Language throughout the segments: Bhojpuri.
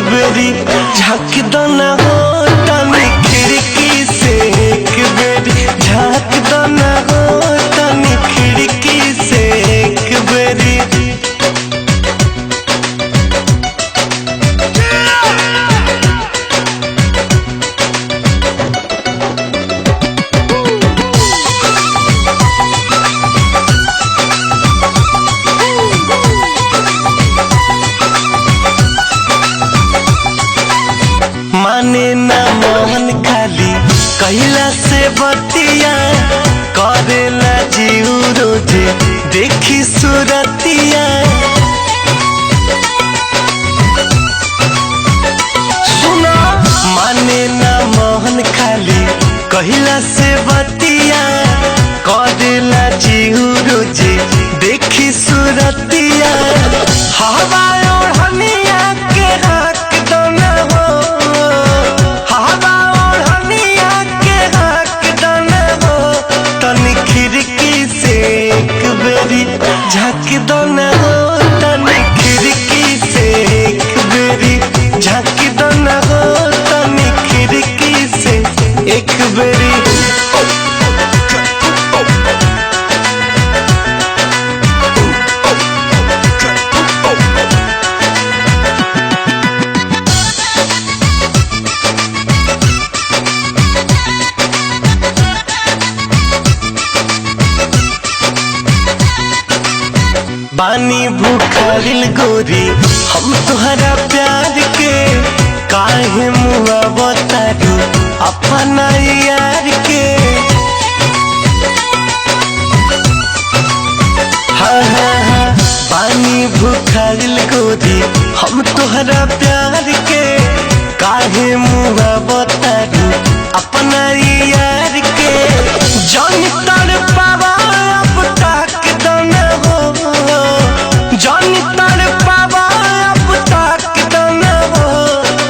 बेरी झाँक दो ना हो तनी खिड़की से, एक बेरी झाँक दो ना हो तनी खिड़की से एक बेरी। माने ना मोहन खाली कैला से बतिया, करेला जीव रोजे देखी सूरतिया। सुना माने ना मोहन खाली कैला से बतिया, करेला जीव रोजे देखी सूरतिया। हवा ओढ़निया के हाथ दो ना हो, झाँक दो ना हो तनी खिड़की से एक बेरी, झाँक दो ना हो तनी खिड़की से एक बेरी। बानी भूखारिल गोरी हम तुहरा प्यार के, काहे मुआ बतारू अपना यार के। हाँ हाँ हाँ बानी भूखारिल गोरी हम तुहरा प्यार के, काहे मुआ बतारू अपना यार के। जान तर पावा अब तक दो ना हो, जान तर पावा अब तक दो ना हो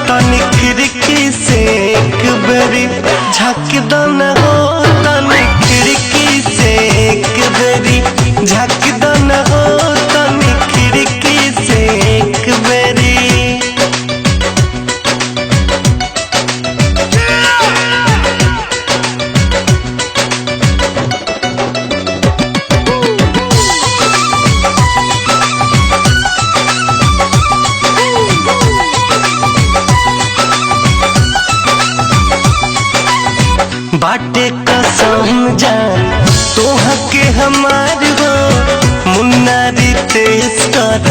तनी खिड़की से एक बेरी, झाँक दो ना हो तनी खिड़की से एक बेरी, झाँक दो ना हो तनी खिड़की से एक बेरी। बाटे कसम जान तोह के हमार हो, मुन्ना रितेश कर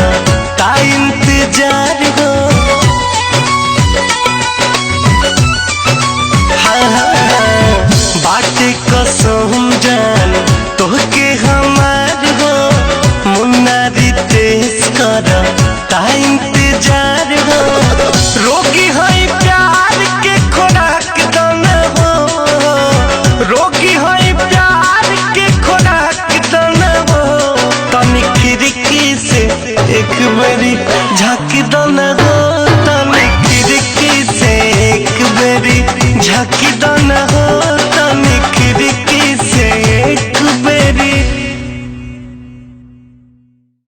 ता इंतजार हो। हाँ हाँ हाँ बाटे कसम जान तोह के हमार हो, मुन्ना रितेश कर ता इंतजार हो। रोगी है प्यार के खुराक दो ना हो, रोगी है प्यार के खुराक दो ना हो तनी खिड़की से एक बेरी, झाँक दो ना हो तनी खिड़की से एक बेरी, झाँक दो